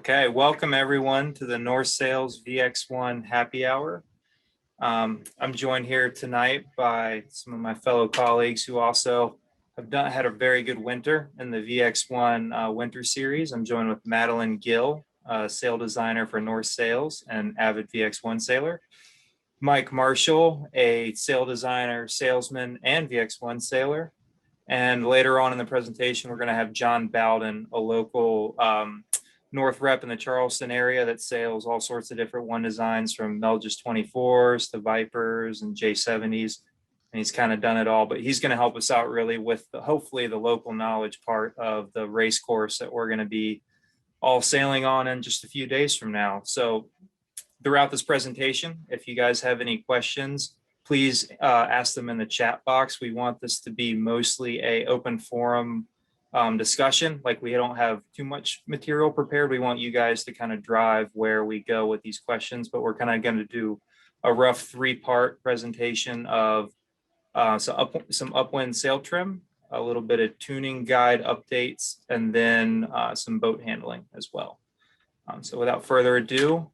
Okay, welcome everyone to the North Sails VX1 Happy Hour. I'm joined here tonight by some of my fellow colleagues who also have had a very good winter in the VX1 Winter Series. I'm joined with Madeline Gill, sail designer for North Sails and avid VX1 sailor. Mike Marshall, a sail designer, salesman, and VX1 sailor. And later on in the presentation, we're going to have John Bowden, a local North rep in the Charleston area that sails all sorts of different one designs from Melges 24s to Vipers and J70s. And he's kind of done it all, but he's going to help us out really with hopefully the local knowledge part of the race course that we're going to be all sailing on in just a few days from now. So throughout this presentation, if you guys have any questions, please ask them in the chat box. We want this to be mostly a open forum discussion. Like, we don't have too much material prepared. We want you guys to kind of drive where we go with these questions, but we're kind of going to do a rough three-part presentation of some upwind sail trim, a little bit of tuning guide updates, and then some boat handling as well. So without further ado,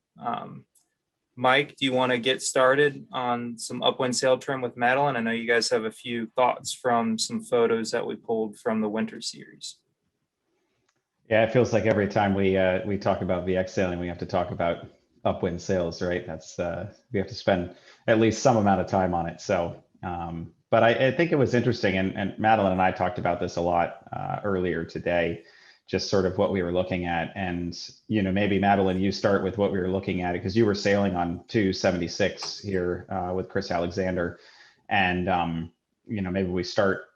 Mike, do you want to get started on some upwind sail trim with Madeline? I know you guys have a few thoughts from some photos that we pulled from the Winter Series. Yeah, it feels like every time we talk about VX sailing, we have to talk about upwind sails, right? That's we have to spend at least some amount of time on it. So, but I think it was interesting, and Madeline and I talked about this a lot earlier today. Just sort of what we were looking at. And, you know, maybe Madeline, you start with what we were looking at, because you were sailing on 276 here with Chris Alexander. And, you know, maybe we start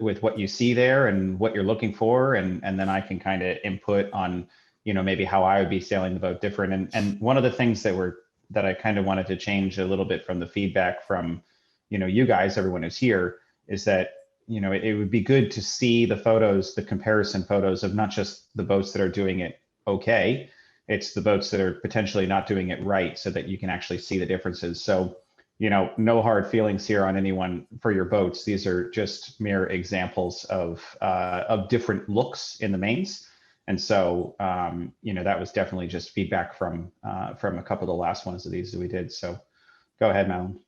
with what you see there and what you're looking for. And then I can kind of input on, you know, maybe how I would be sailing the boat different. And one of the things that I kind of wanted to change a little bit from the feedback from, you know, you guys, everyone who's here, is that, you know, it would be good to see the photos, the comparison photos of not just the boats that are doing it okay, it's the boats that are potentially not doing it right, so that you can actually see the differences. So, you know, no hard feelings here on anyone for your boats. These are just mere examples of different looks in the mains. And so, you know, that was definitely just feedback from a couple of the last ones of these that we did. So go ahead, Madeline.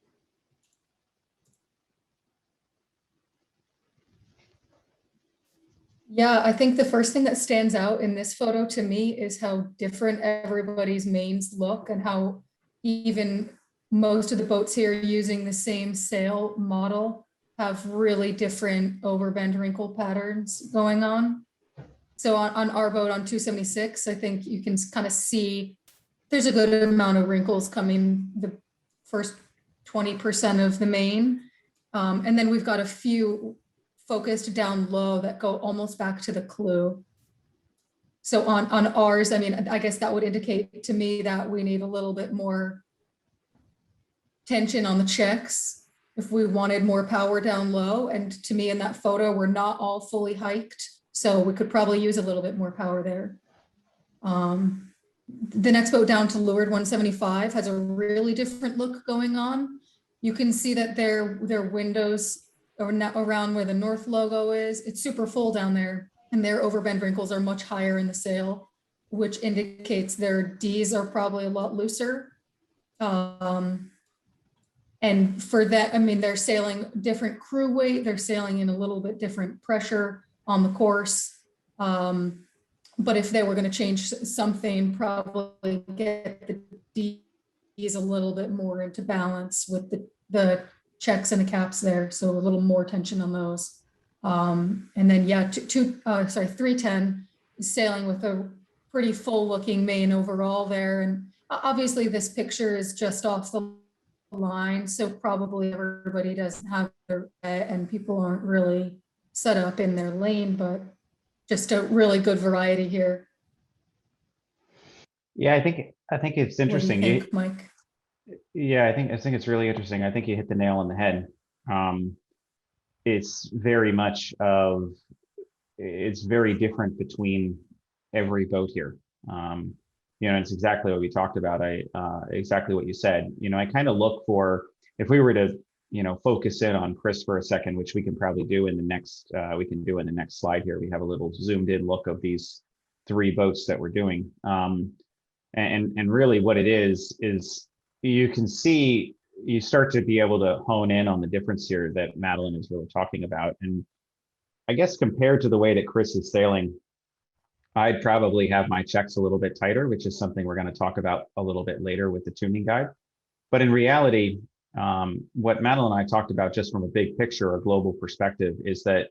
Yeah, I think the first thing that stands out in this photo to me is how different everybody's mains look, and how even most of the boats here using the same sail model have really different overbend wrinkle patterns going on. So on our boat on 276, I think you can kind of see there's a good amount of wrinkles coming the first 20% of the main. And then we've got a few focused down low that go almost back to the clue. So on ours, I mean, I guess that would indicate to me that we need a little bit more tension on the checks if we wanted more power down low. And to me in that photo, we're not all fully hiked, so we could probably use a little bit more power there. The next boat down to leeward 175 has a really different look going on. You can see that their windows around where the North logo is, it's super full down there, and their overbend wrinkles are much higher in the sail, which indicates their Ds are probably a lot looser. And for that, I mean, they're sailing different crew weight, they're sailing in a little bit different pressure on the course. But if they were going to change something, probably get the Ds a little bit more into balance with the checks and the caps there, so a little more tension on those. And then yeah, 310 is sailing with a pretty full looking main overall there. And obviously this picture is just off the line, so probably everybody doesn't have their, and people aren't really set up in their lane, but just a really good variety here. Yeah, I think it's interesting. What do you think, Mike? Yeah, I think it's really interesting. I think you hit the nail on the head. It's very much it's very different between every boat here. You know, it's exactly what we talked about. Exactly what you said. You know, I kind of look for, if we were to, you know, focus in on Chris for a second, which we can probably do in the next, slide here. We have a little zoomed in look of these three boats that we're doing. And really what it is you can see, you start to be able to hone in on the difference here that Madeline is really talking about. And I guess compared to the way that Chris is sailing, I'd probably have my checks a little bit tighter, which is something we're going to talk about a little bit later with the tuning guide. But in reality, what Madeline and I talked about just from a big picture or global perspective is that,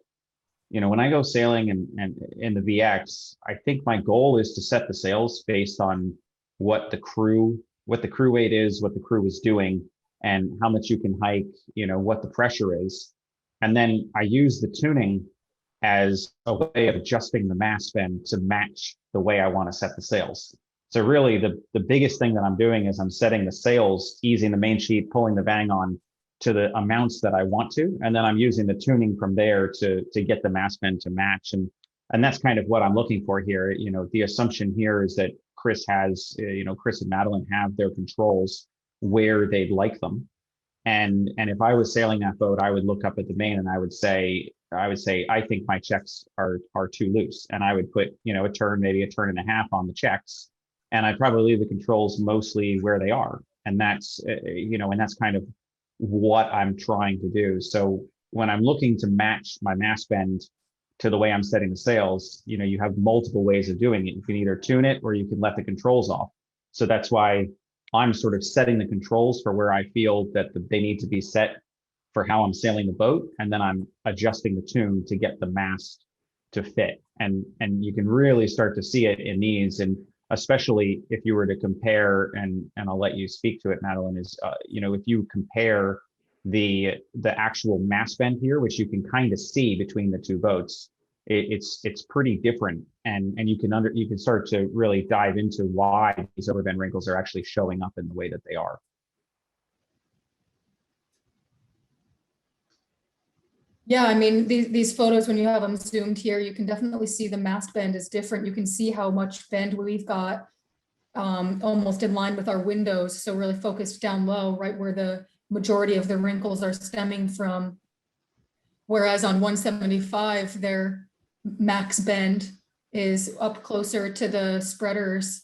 when I go sailing and in the VX, I think my goal is to set the sails based on what the crew weight is, what the crew is doing, and how much you can hike, what the pressure is. And then I use the tuning as a way of adjusting the mast bend to match the way I want to set the sails. So really the biggest thing that I'm doing is I'm setting the sails, easing the main sheet, pulling the bang on to the amounts that I want to. And then I'm using the tuning from there to get the mast bend to match. And that's kind of what I'm looking for here. The assumption here is that Chris and Madeline have their controls where they'd like them. And if I was sailing that boat, I would look up at the main and I would say, I think my checks are too loose. And I would put, a turn, maybe a turn and a half on the checks. And I'd probably leave the controls mostly where they are. And that's, and that's kind of what I'm trying to do. So when I'm looking to match my mast bend to the way I'm setting the sails, you have multiple ways of doing it. You can either tune it or you can let the controls off. So that's why I'm sort of setting the controls for where I feel that they need to be set for how I'm sailing the boat. And then I'm adjusting the tune to get the mast to fit. And you can really start to see it in these. And especially if you were to compare, and I'll let you speak to it, Madeline, is, if you compare the actual mast bend here, which you can kind of see between the two boats, it's pretty different. And you can start to really dive into why these overbend wrinkles are actually showing up in the way that they are. Yeah, I mean, these photos, when you have them zoomed here, you can definitely see the mast bend is different. You can see how much bend we've got, almost in line with our windows. So really focused down low, right where the majority of the wrinkles are stemming from. Whereas on 175, their max bend is up closer to the spreaders,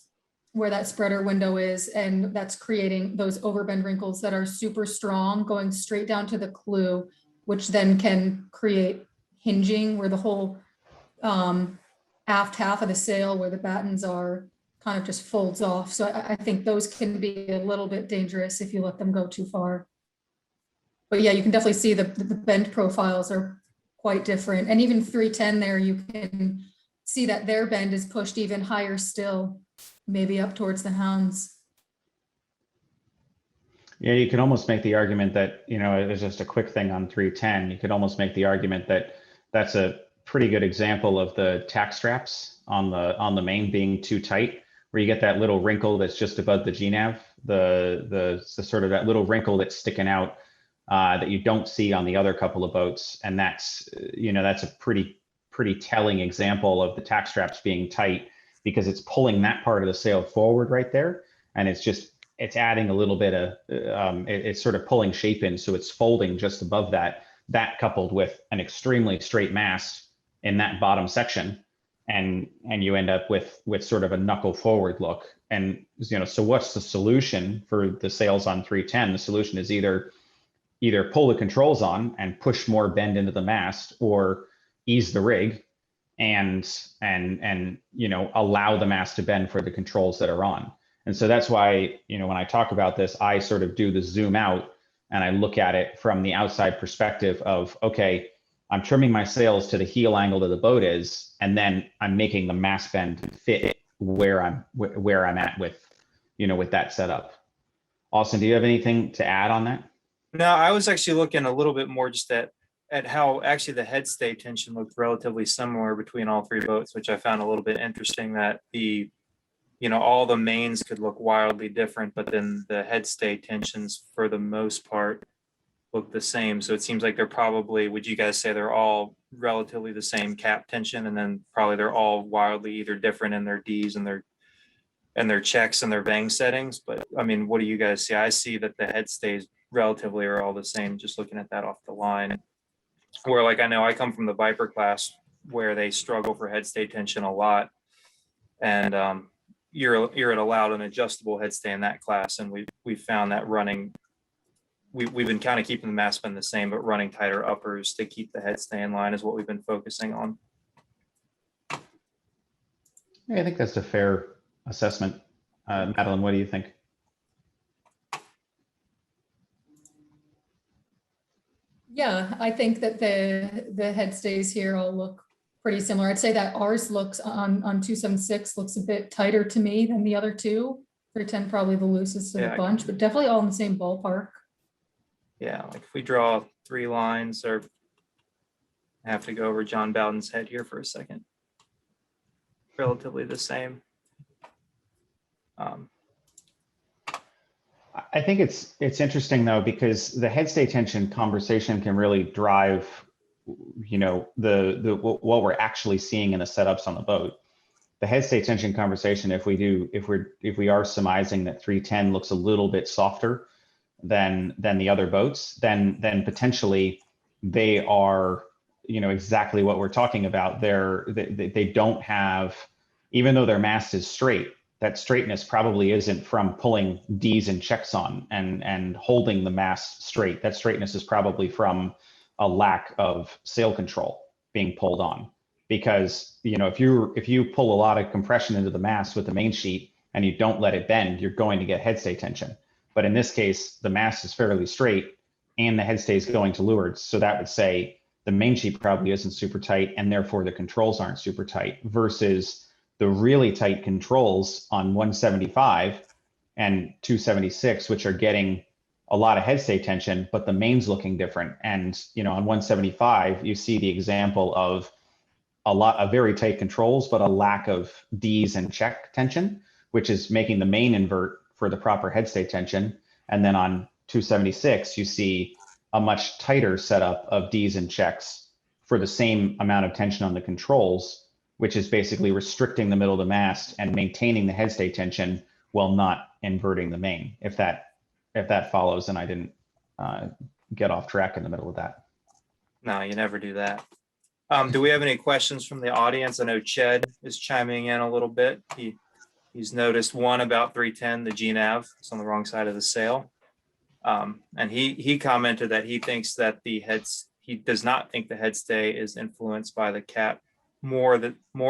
where that spreader window is, and that's creating those overbend wrinkles that are super strong, going straight down to the clew, which then can create hinging where the whole aft half of the sail where the battens are kind of just folds off. So I think those can be a little bit dangerous if you let them go too far. But yeah, you can definitely see the bend profiles are quite different. And even 310 there, you can see that their bend is pushed even higher still, maybe up towards the hounds. Yeah, you can almost make the argument that, there's just a quick thing on 310. You could almost make the argument that that's a pretty good example of the tack straps on the main being too tight, where you get that little wrinkle that's just above the GNAV, the sort of that little wrinkle that's sticking out that you don't see on the other couple of boats. And that's, that's a pretty telling example of the tack straps being tight, because it's pulling that part of the sail forward right there. And it's adding a little bit of, it's sort of pulling shape in. So it's folding just above that coupled with an extremely straight mast in that bottom section. And you end up with sort of a knuckle forward look. And, so what's the solution for the sails on 310? The solution is either pull the controls on and push more bend into the mast, or ease the rig and allow the mast to bend for the controls that are on. And so that's why, when I talk about this, I sort of do the zoom out and I look at it from the outside perspective of, okay, I'm trimming my sails to the heel angle that the boat is, and then I'm making the mast bend fit where I'm at with that setup. Austin, do you have anything to add on that? No, I was actually looking a little bit more just at how actually the head stay tension looked relatively similar between all three boats, which I found a little bit interesting, that all the mains could look wildly different, but then the head stay tensions for the most part look the same. So it seems like they're probably, would you guys say they're all relatively the same cap tension, and then probably they're all wildly either different in their Ds and their checks and their bang settings? But I mean, what do you guys see? I see that the head stays relatively are all the same, just looking at that off the line. Where, like, I know I come from the Viper class where they struggle for head stay tension a lot. And you're allowed an adjustable head stay in that class, and we found that running, we've been kind of keeping the mast bend the same, but running tighter uppers to keep the head stay in line is what we've been focusing on. Yeah, I think that's a fair assessment. Madeline, what do you think? Yeah, I think that the head stays here all look pretty similar. I'd say that ours looks on 276 looks a bit tighter to me than the other two. 310 probably the loosest of the Yeah. bunch, but definitely all in the same ballpark. Yeah, like if we draw 3 lines, or I have to go over John Bowden's head here for a second. Relatively the same. I think it's interesting though, because the head stay tension conversation can really drive, you know, what we're actually seeing in the setups on the boat. The head stay tension conversation, if we are surmising that 310 looks a little bit softer than the other boats, then potentially they are, you know, exactly what we're talking about. They don't have, even though their mast is straight, that straightness probably isn't from pulling D's and checks on and holding the mast straight. That straightness is probably from a lack of sail control being pulled on. Because, you know, if you pull a lot of compression into the mast with the main sheet and you don't let it bend, you're going to get head stay tension. But in this case, the mast is fairly straight and the head stay is going to leeward. So that would say the main sheet probably isn't super tight, and therefore the controls aren't super tight, versus the really tight controls on 175 and 276, which are getting a lot of head stay tension, but the main's looking different. And, you know, on 175, you see the example of a very tight controls, but a lack of D's and check tension, which is making the main invert for the proper head stay tension. And then on 276, you see a much tighter setup of D's and checks for the same amount of tension on the controls, which is basically restricting the middle of the mast and maintaining the head stay tension while not inverting the main. If that follows, and I didn't get off track in the middle of that. No, you never do that. Do we have any questions from the audience? I know Ched is chiming in a little bit. He's noticed one about 310, the GNAV. It's on the wrong side of the sail. And he commented that he thinks that he does not think the head stay is influenced by the cap, more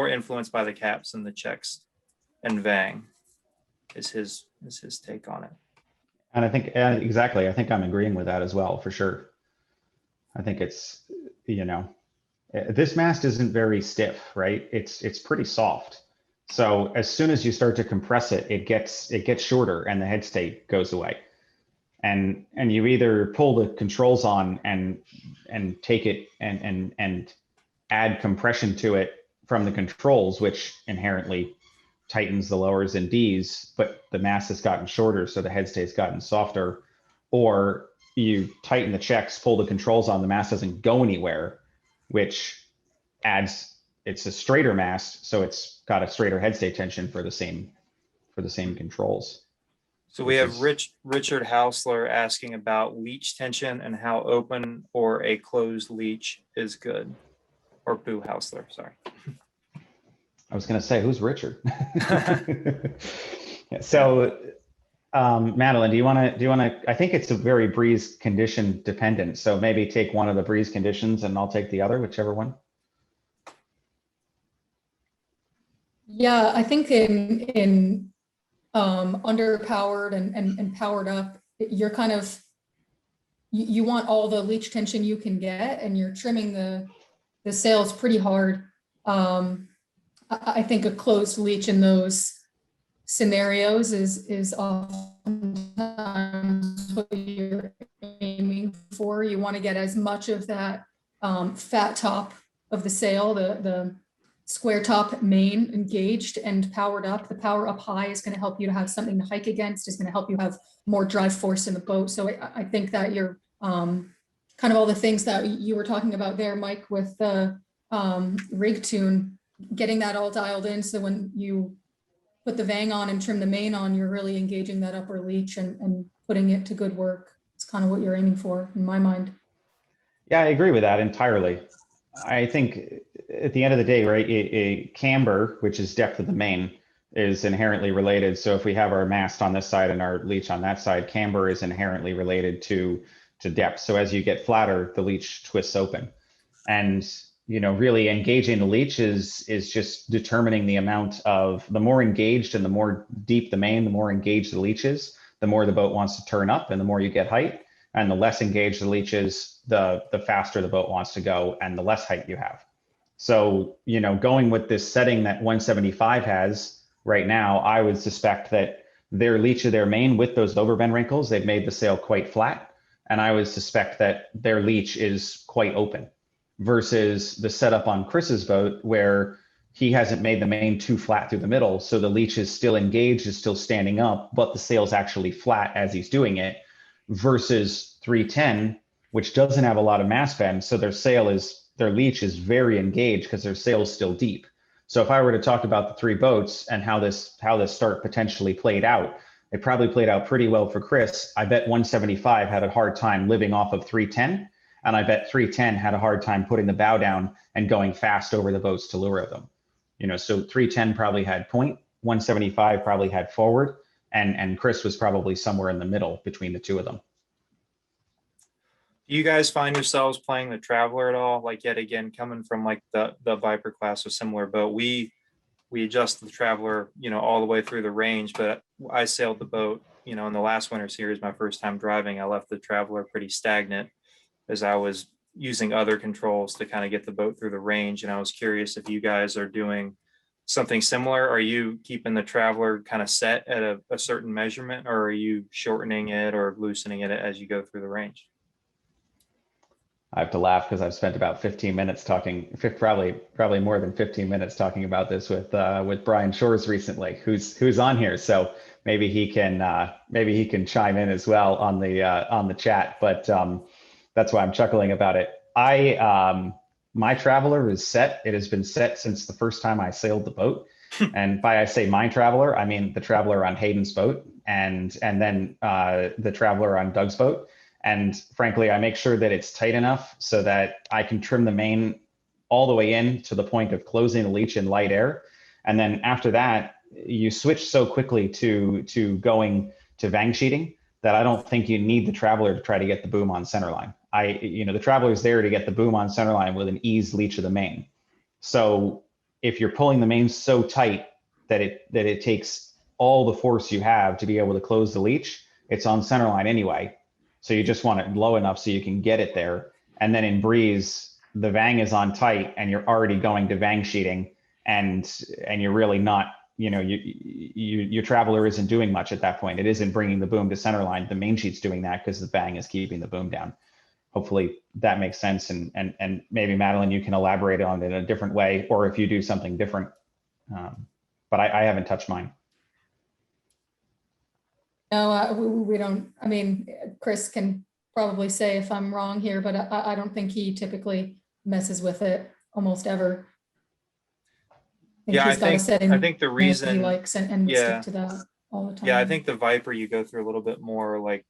influenced by the caps than the checks and Vang is his take on it. And I think exactly, I think I'm agreeing with that as well, for sure. I think it's, you know, this mast isn't very stiff, right? It's pretty soft. So as soon as you start to compress it, it gets shorter and the head stay goes away. And you either pull the controls on and take it and add compression to it from the controls, which inherently tightens the lowers and D's, but the mast has gotten shorter, so the head stay's gotten softer. Or you tighten the checks, pull the controls on, the mast doesn't go anywhere, which adds, it's a straighter mast, so it's got a straighter head stay tension for the same controls. So we have Richard Hausler asking about leech tension and how open or a closed leech is good. Or Boo Hausler, sorry. I was going to say, who's Richard? Yeah, so, Madeline, do you want to? I think it's a very breeze condition dependent. So maybe take one of the breeze conditions, and I'll take the other, whichever one. Yeah, I think in underpowered and powered up, you're kind of you want all the leech tension you can get, and you're trimming the sails pretty hard. I think a closed leech in those scenarios is oftentimes what you're aiming for. You want to get as much of that fat top of the sail, the square top main engaged and powered up. The power up high is going to help you to have something to hike against, is going to help you have more drive force in the boat. So I think that you're kind of all the things that you were talking about there, Mike, with the rig tune, getting that all dialed in. So when you put the Vang on and trim the main on, you're really engaging that upper leech and putting it to good work. It's kind of what you're aiming for in my mind. Yeah, I agree with that entirely. I think at the end of the day, right, a camber, which is depth of the main, is inherently related. So if we have our mast on this side and our leach on that side, camber is inherently related to depth. So as you get flatter, the leach twists open. And really engaging the leach is just determining the amount of, the more engaged and the more deep the main, the more engaged the leach is, the more the boat wants to turn up and the more you get height. And the less engaged the leach is, the faster the boat wants to go and the less height you have. So, going with this setting that 175 has right now, I would suspect that their leach of their main with those overbend wrinkles, they've made the sail quite flat. And I would suspect that their leach is quite open versus the setup on Chris's boat where he hasn't made the main too flat through the middle. So the leach is still engaged, is still standing up, but the sail's actually flat as he's doing it versus 310, which doesn't have a lot of mass bend. So their leach is very engaged because their sail is still deep. So if I were to talk about the three boats and how this start potentially played out, it probably played out pretty well for Chris. I bet 175 had a hard time living off of 310. And I bet 310 had a hard time putting the bow down and going fast over the boats to lure them. So 310 probably had point, 175 probably had forward, and Chris was probably somewhere in the middle between the two of them. Do you guys find yourselves playing the Traveler at all? Like, yet again, coming from like the Viper class or similar boat, we adjust the Traveler, all the way through the range, but I sailed the boat, in the last Winter Series, my first time driving, I left the Traveler pretty stagnant as I was using other controls to kind of get the boat through the range. And I was curious if you guys are doing something similar. Are you keeping the Traveler kind of set at a certain measurement, or are you shortening it or loosening it as you go through the range? I have to laugh because I've spent about 15 minutes talking, probably more than 15 minutes talking about this with Brian Shores recently, who's on here. So maybe he can chime in as well on the chat. But that's why I'm chuckling about it. My Traveler is set. It has been set since the first time I sailed the boat. And by I say my Traveler, I mean the Traveler on Hayden's boat and then the Traveler on Doug's boat. And frankly, I make sure that it's tight enough so that I can trim the main all the way in to the point of closing the leach in light air. And then after that, you switch so quickly to going to vang sheeting that I don't think you need the Traveler to try to get the boom on centerline. The Traveler is there to get the boom on centerline with an eased leach of the main. So if you're pulling the main so tight that it takes all the force you have to be able to close the leach, it's on centerline anyway. So you just want it low enough so you can get it there. And then in breeze, the vang is on tight and you're already going to vang sheeting and you're really not, your Traveler isn't doing much at that point. It isn't bringing the boom to centerline. The main sheet's doing that because the vang is keeping the boom down. Hopefully that makes sense. And maybe Madeline, you can elaborate on it in a different way, or if you do something different. But I haven't touched mine. No, we don't. I mean, Chris can probably say if I'm wrong here, but I don't think he typically messes with it almost ever. I think the reason he likes and we stick to that all the time. Yeah, I think the Viper, you go through a little bit more like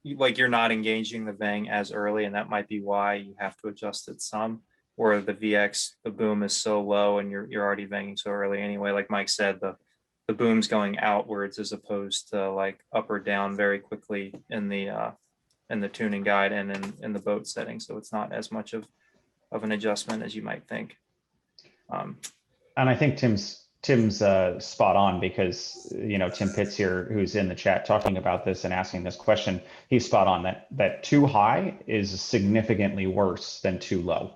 you're not engaging the vang as early, and that might be why you have to adjust it some. Where the VX, the boom is so low and you're already vanging so early anyway. Like Mike said, the boom's going outwards as opposed to like up or down very quickly in the tuning guide and in the boat setting. So it's not as much of an adjustment as you might think. And I think Tim's spot on because, Tim Pitts here, who's in the chat talking about this and asking this question, he's spot on that too high is significantly worse than too low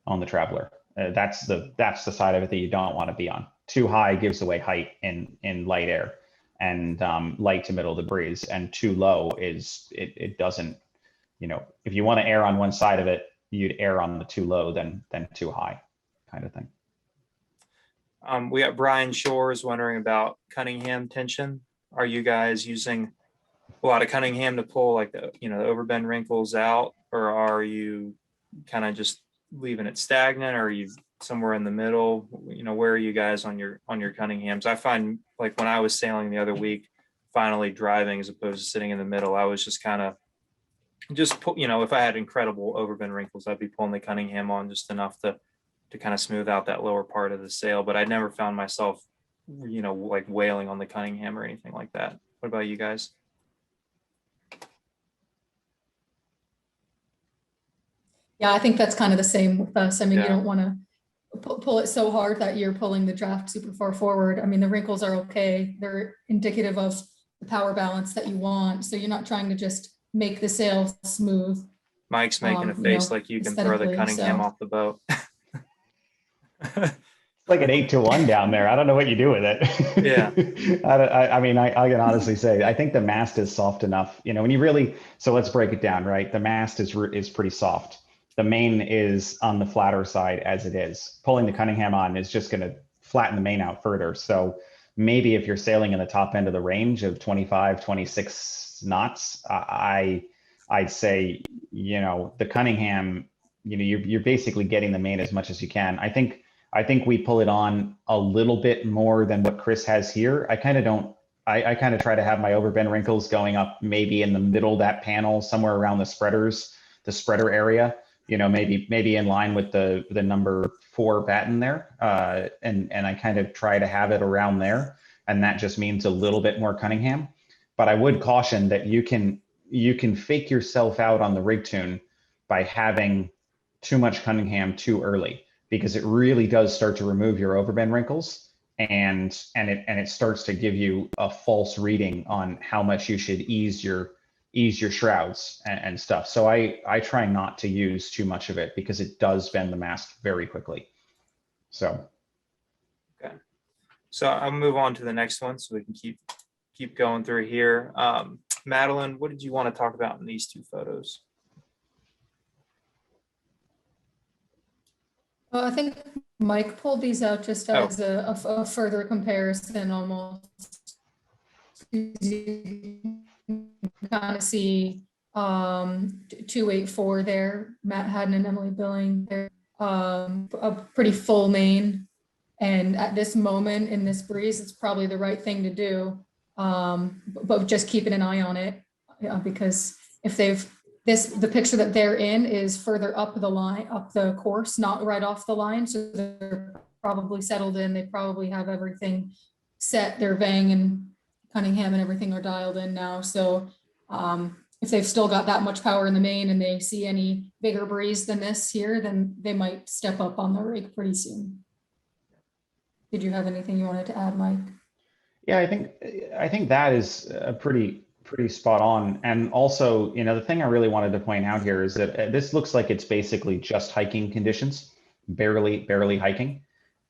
on the Traveler. That's the side of it that you don't want to be on. Too high gives away height in light air and light to middle of the breeze, and too low it doesn't, if you want to err on one side of it, you'd err on the too low than too high kind of thing. We got Brian Shores wondering about Cunningham tension. Are you guys using a lot of Cunningham to pull like the overbend wrinkles out, or are you kind of just leaving it stagnant, or are you somewhere in the middle? Where are you guys on your Cunninghams? I find like when I was sailing the other week, finally driving as opposed to sitting in the middle, I was just kind of if I had incredible overbend wrinkles, I'd be pulling the Cunningham on just enough to kind of smooth out that lower part of the sail. But I never found myself like wailing on the Cunningham or anything like that. What about you guys? Yeah, I think that's kind of the same with us. I mean, you Yeah. don't want to pull it so hard that you're pulling the draft super far forward. I mean, the wrinkles are okay. They're indicative of the power balance that you want. So you're not trying to just make the sail smooth. Mike's making a you face know, like you can throw the aesthetically, Cunningham so. off the boat. It's like an 8-1 down there. I don't know what you do with it. Yeah. I mean, I can honestly say, I think the mast is soft enough, when you really, so let's break it down, right? The mast is pretty soft. The main is on the flatter side as it is. Pulling the Cunningham on is just going to flatten the main out further. So maybe if you're sailing in the top end of the range of 25, 26 knots, I'd say, the Cunningham, you're basically getting the main as much as you can. I think we pull it on a little bit more than what Chris has here. I kind of try to have my overbend wrinkles going up maybe in the middle of that panel, somewhere around the spreader area, maybe in line with the number 4 batten there. And I kind of try to have it around there. And that just means a little bit more Cunningham. But I would caution that you can fake yourself out on the rig tune by having too much Cunningham too early, because it really does start to remove your overbend wrinkles, and it starts to give you a false reading on how much you should ease your shrouds and stuff. So I try not to use too much of it because it does bend the mast very quickly. So. Okay. So I'll move on to the next one so we can keep going through here. Madeline, what did you want to talk about in these 2 photos? Well, I think Mike pulled these out just as a further comparison almost. You can kind of see 284 there, Matt Haddon and Emily Billing there, a pretty full main. And at this moment in this breeze, it's probably the right thing to do. But just keeping an eye on it, because if the picture that they're in is further up the line, up the course, not right off the line. So they're probably settled in. They probably have everything set. Their Vang and Cunningham and everything are dialed in now. So if they've still got that much power in the main and they see any bigger breeze than this here, then they might step up on the rig pretty soon. Did you have anything you wanted to add, Mike? Yeah, I think that is a pretty spot on. And also, the thing I really wanted to point out here is that this looks like it's basically just hiking conditions, barely hiking.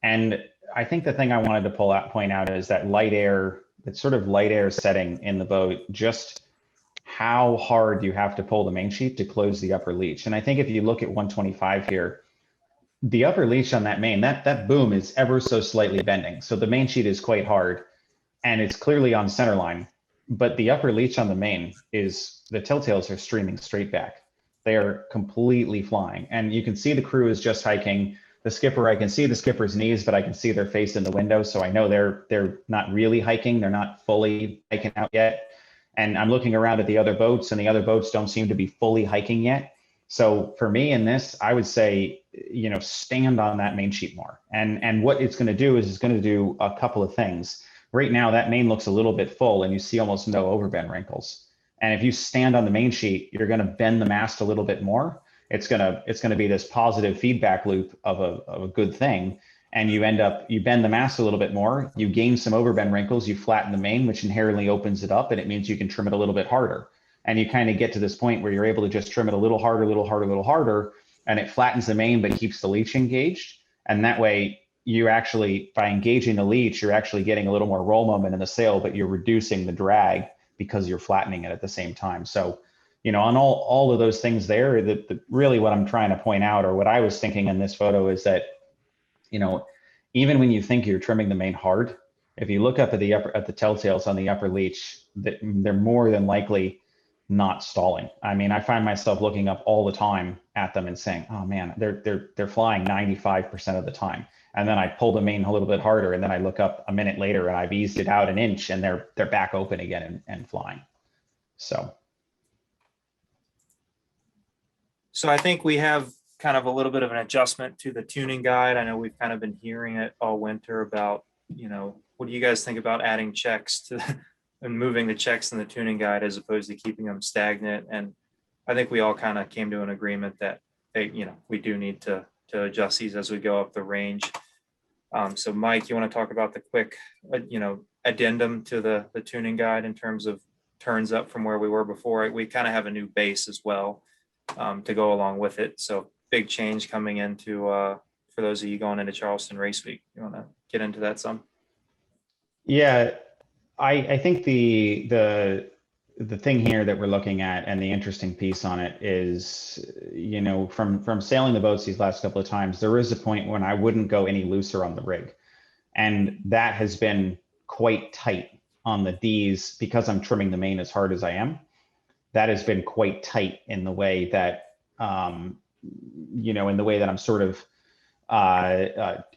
And I think the thing I wanted to point out is that that sort of light air setting in the boat, just how hard you have to pull the main sheet to close the upper leach. And I think if you look at 125 here, the upper leach on that main, that boom is ever so slightly bending. So the main sheet is quite hard and it's clearly on center line, but the upper leach on the main the telltales are streaming straight back. They are completely flying. And you can see the crew is just hiking. The skipper, I can see the skipper's knees, but I can see their face in the window. So I know they're not really hiking. They're not fully hiking out yet. And I'm looking around at the other boats and the other boats don't seem to be fully hiking yet. So for me in this, I would say, stand on that main sheet more. And what it's going to do is it's going to do a couple of things. Right now, that main looks a little bit full and you see almost no overbend wrinkles. And if you stand on the main sheet, you're going to bend the mast a little bit more. It's going to be this positive feedback loop of a good thing. And you bend the mast a little bit more, you gain some overbend wrinkles, you flatten the main, which inherently opens it up, and it means you can trim it a little bit harder. And you kind of get to this point where you're able to just trim it a little harder, and it flattens the main, but keeps the leach engaged. And that way you actually, by engaging the leach, you're actually getting a little more roll moment in the sail, but you're reducing the drag because you're flattening it at the same time. So, on all of those things there, really what I'm trying to point out, or what I was thinking in this photo, is that, even when you think you're trimming the main hard, if you look up at the telltales on the upper leach, they're more than likely not stalling. I mean, I find myself looking up all the time at them and saying, oh man, they're flying 95% of the time. And then I pull the main a little bit harder, and then I look up a minute later and I've eased it out an inch and they're back open again and flying. So I think we have kind of a little bit of an adjustment to the tuning guide. I know we've kind of been hearing it all winter about, what do you guys think about adding checks to and moving the checks in the tuning guide as opposed to keeping them stagnant? And I think we all kind of came to an agreement that we do need to adjust these as we go up the range. So Mike, you want to talk about the quick, addendum to the tuning guide in terms of turns up from where we were before? We kind of have a new base as well to go along with it. So big change coming into, for those of you going into Charleston Race Week. You want to get into that some? Yeah, I think the thing here that we're looking at and the interesting piece on it is, from sailing the boats these last couple of times, there is a point when I wouldn't go any looser on the rig. And that has been quite tight on the Ds because I'm trimming the main as hard as I am. That has been quite tight in the way that, in the way that I'm sort of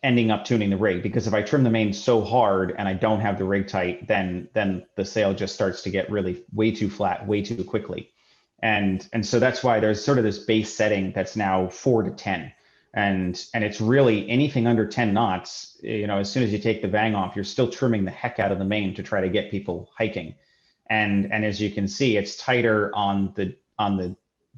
ending up tuning the rig, because if I trim the main so hard and I don't have the rig tight, then the sail just starts to get really way too flat, way too quickly. And so that's why there's sort of this base setting that's now 4 to 10. And it's really anything under 10 knots, as soon as you take the vang off, you're still trimming the heck out of the main to try to get people hiking. And as you can see, it's tighter on the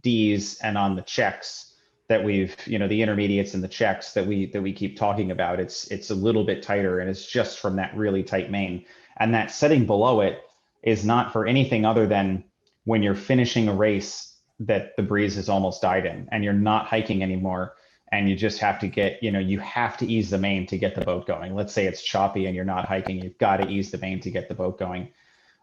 Ds and on the checks that we've, the intermediates and the checks that we keep talking about. It's a little bit tighter, and it's just from that really tight main. And that setting below it is not for anything other than when you're finishing a race that the breeze has almost died in and you're not hiking anymore, and you just have to get, you have to ease the main to get the boat going. Let's say it's choppy and you're not hiking, you've got to ease the main to get the boat going.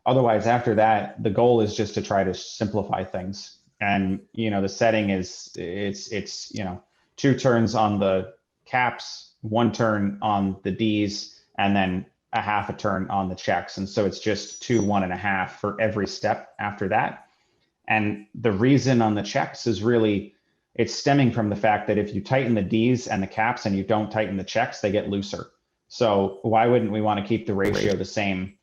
Otherwise, after that, the goal is just to try to simplify things. And, the setting is, it's 2 turns on the caps, 1 turn on the Ds, and then a half a turn on the checks. And so it's just 2, 1.5 for every step after that. And the reason on the checks is really, it's stemming from the fact that if you tighten the Ds and the caps and you don't tighten the checks, they get looser. So why wouldn't we want to keep the ratio the same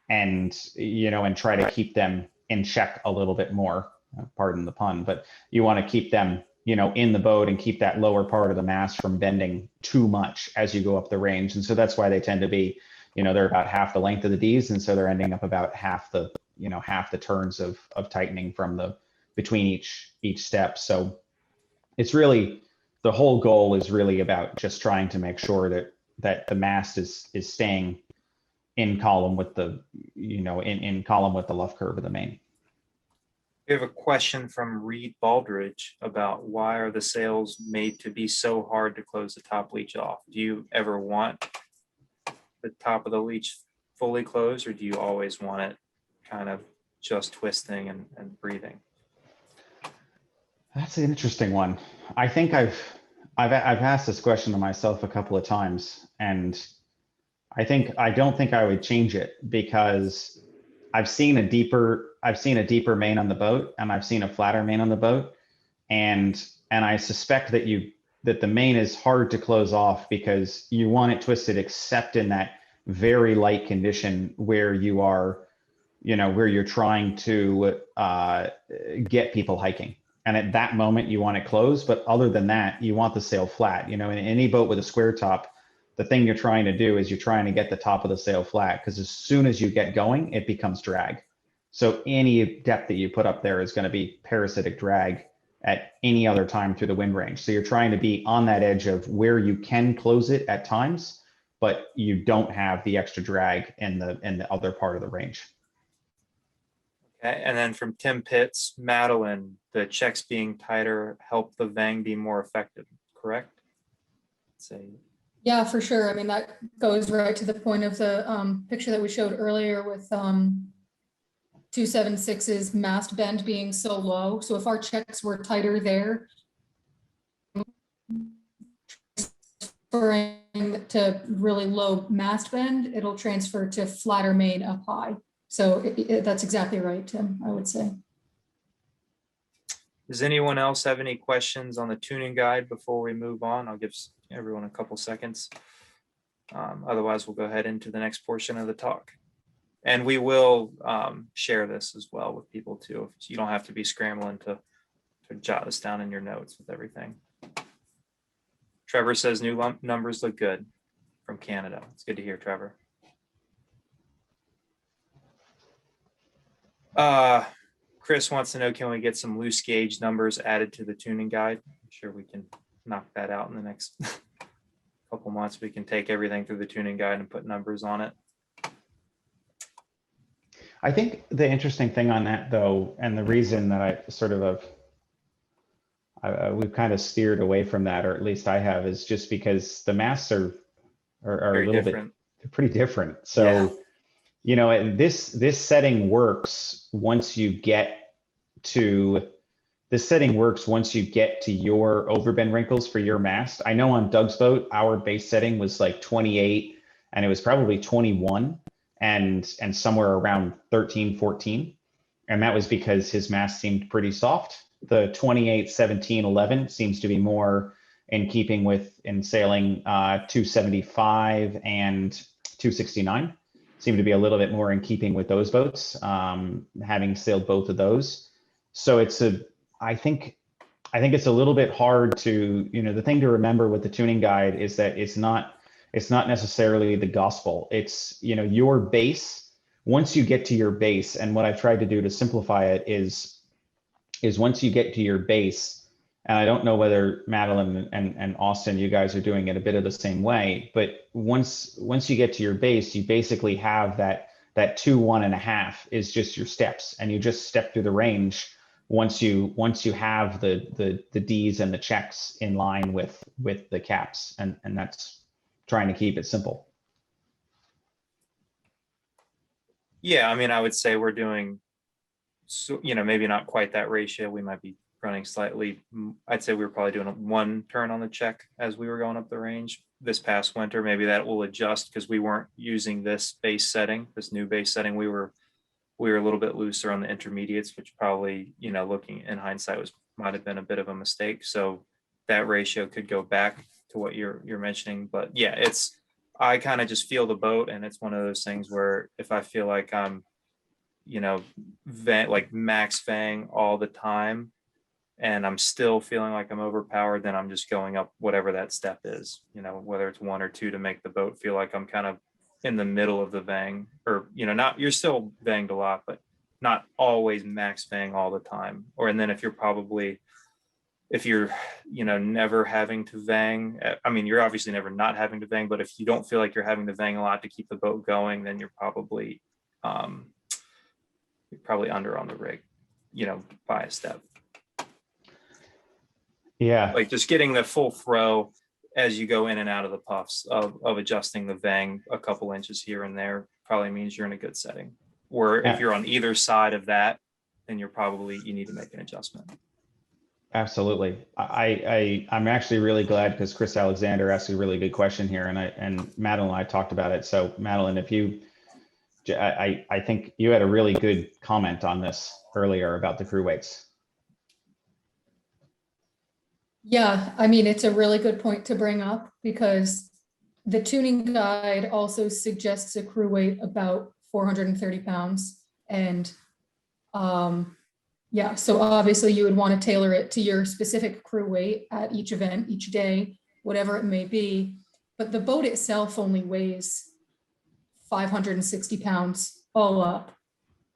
and, and try to keep them in check a little bit more? Pardon the pun, but you want to keep them, in the boat and keep that lower part of the mast from bending too much as you go up the range. And so that's why they tend to be, they're about half the length of the Ds. And so they're ending up about half the turns of tightening from between each step. So it's really, the whole goal is really about just trying to make sure that the mast is staying in column with the, in column with the luff curve of the main. We have a question from Reed Baldridge about why are the sails made to be so hard to close the top leech off? Do you ever want the top of the leech fully closed, or do you always want it kind of just twisting and breathing? That's an interesting one. I think I've asked this question to myself a couple of times, and I don't think I would change it, because I've seen a deeper main on the boat, and I've seen a flatter main on the boat, and I suspect that the main is hard to close off because you want it twisted except in that very light condition where you are, where you're trying to get people hiking. And at that moment you want it closed, but other than that, you want the sail flat. In any boat with a square top, the thing you're trying to do is you're trying to get the top of the sail flat, because as soon as you get going, it becomes drag. So any depth that you put up there is going to be parasitic drag at any other time through the wind range. So you're trying to be on that edge of where you can close it at times, but you don't have the extra drag in the other part of the range. Okay, and then from Tim Pitts, Madeline, the checks being tighter help the vang be more effective, correct? Yeah, for sure. I mean, that goes right to the point of the picture that we showed earlier with 276's mast bend being so low. So if our checks were tighter there, transferring to really low mast bend, it'll transfer to flatter main up high. So that's exactly right, Tim, I would say. Does anyone else have any questions on the tuning guide before we move on? I'll give everyone a couple seconds. Otherwise, we'll go ahead into the next portion of the talk. And we will share this as well with people too. So you don't have to be scrambling to jot this down in your notes with everything. Trevor says new numbers look good from Canada. It's good to hear, Trevor. Chris wants to know, can we get some loose gauge numbers added to the tuning guide? I'm sure we can knock that out in the next couple months. We can take everything through the tuning guide and put numbers on it. I think the interesting thing on that though, and the reason that I sort of we've kind of steered away from that, or at least I have, is just because the masts are a Very little different. bit, they're pretty different. So, Yeah. you know, this setting works once you get to your overbend wrinkles for your mast. I know on Doug's boat, our base setting was like 28 and it was probably 21 and somewhere around 13, 14. And that was because his mast seemed pretty soft. The 28, 17, 11 seems to be more in keeping with in sailing 275 and 269 seem to be a little bit more in keeping with those boats, having sailed both of those. So I think it's a little bit hard to, you know, the thing to remember with the tuning guide is that it's not necessarily the gospel. It's, you know, your base, once you get to your base, and what I've tried to do to simplify it is once you get to your base, and I don't know whether Madeline and Austin, you guys are doing it a bit of the same way, but once you get to your base, you basically have that 2, 1.5 is just your steps, and you just step through the range once you have the D's and the checks in line with the caps, and that's trying to keep it simple. Yeah, I mean, I would say we're doing, so, you know, maybe not quite that ratio. We might be running slightly. I'd say we were probably doing 1 turn on the check as we were going up the range this past winter. Maybe that will adjust because we weren't using this base setting, this new base setting. We were a little bit looser on the intermediates, which probably, you know, looking in hindsight might have been a bit of a mistake. So that ratio could go back to what you're mentioning. But yeah, I kind of just feel the boat, and it's one of those things where if I feel like I'm, you know, like max vang all the time, and I'm still feeling like I'm overpowered, then I'm just going up whatever that step is, you know, whether it's 1 or 2 to make the boat feel like I'm kind of in the middle of the vang, or, you know, you're still vanged a lot, but not always max vang all the time. And then if you're, you know, never having to vang, I mean, you're obviously never not having to vang, but if you don't feel like you're having to vang a lot to keep the boat going, then you're probably under on the rig, you know, by a step. Yeah. Like just getting the full throw as you go in and out of the puffs of adjusting the vang a couple inches here and there probably means you're in a good setting. Or if you're on either side of that, then you need to make an adjustment. Absolutely. I'm actually really glad because Chris Alexander asked a really good question here, and Madeline and I talked about it. So Madeline, I think you had a really good comment on this earlier about the crew weights. Yeah, I mean, it's a really good point to bring up because the tuning guide also suggests a crew weight about 430 pounds. And yeah, so obviously you would want to tailor it to your specific crew weight at each event, each day, whatever it may be. But the boat itself only weighs 560 pounds all up.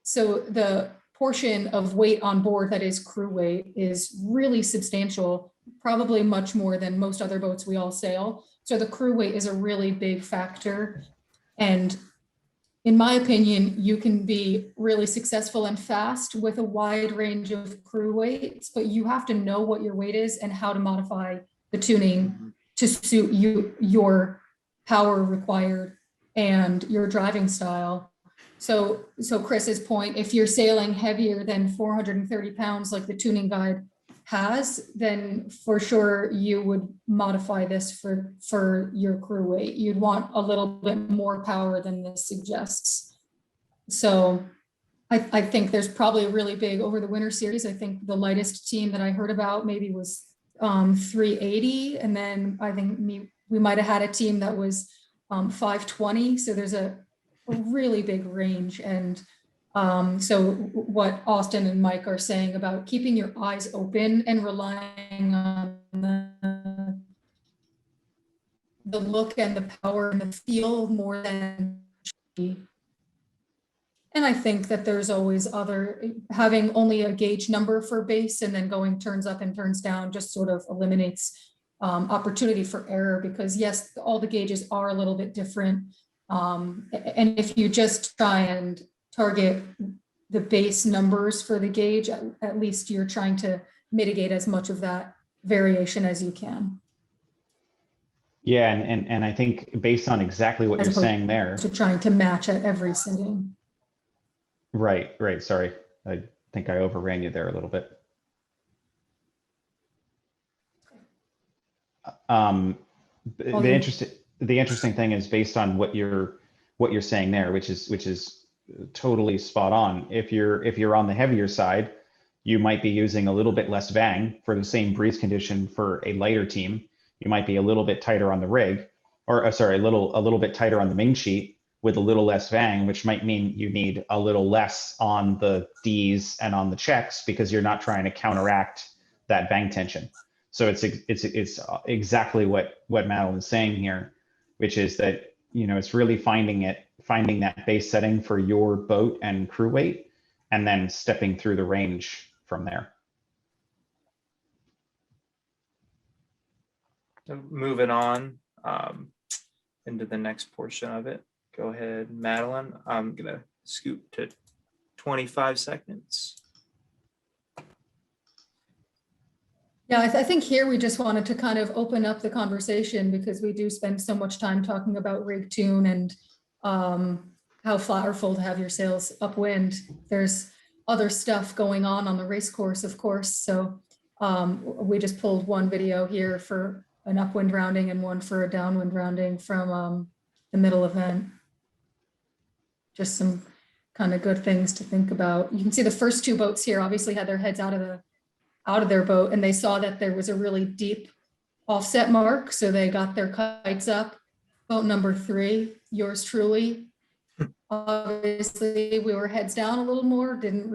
So the portion of weight on board that is crew weight is really substantial, probably much more than most other boats we all sail. So the crew weight is a really big factor. And in my opinion, you can be really successful and fast with a wide range of crew weights, but you have to know what your weight is and how to modify the tuning to suit your power required and your driving style. So Chris's point, if you're sailing heavier than 430 pounds, like the tuning guide has, then for sure you would modify this for your crew weight. You'd want a little bit more power than this suggests. So I think there's probably a really big over the winter series. I think the lightest team that I heard about maybe was 380. And then I think we might've had a team that was 520. So there's a really big range. And so what Austin and Mike are saying about keeping your eyes open and relying on the look and the power and the feel more than And I think that there's always having only a gauge number for base and then going turns up and turns down just sort of eliminates opportunity for error, because yes, all the gauges are a little bit different. And if you just try and target the base numbers for the gauge, at least you're trying to mitigate as much of that variation as you can. Yeah, and I think based on exactly what As you're opposed saying there. to trying to match at every setting. Right, right. Sorry. I think I overran you there a little bit. The interesting thing is based on what you're saying there, which is totally spot on. If you're on the heavier side, you might be using a little bit less vang for the same breeze condition for a lighter team. You might be a little bit tighter on the rig, or sorry, a little bit tighter on the main sheet with a little less vang, which might mean you need a little less on the Ds and on the checks because you're not trying to counteract that vang tension. So it's exactly what Madeline's saying here, which is that, you know, it's really finding that base setting for your boat and crew weight, and then stepping through the range from there. So moving on into the next portion of it. Go ahead, Madeline. I'm gonna scoot to 25 seconds. Yeah, I think here we just wanted to kind of open up the conversation because we do spend so much time talking about rig tune and how powerful to have your sails upwind. There's other stuff going on the race course, of course. So we just pulled one video here for an upwind rounding and one for a downwind rounding from the middle event. Just some kind of good things to think about. You can see the first two boats here obviously had their heads out of their boat, and they saw that there was a really deep offset mark, so they got their kites up. Boat number 3, yours truly, obviously we were heads down a little more, didn't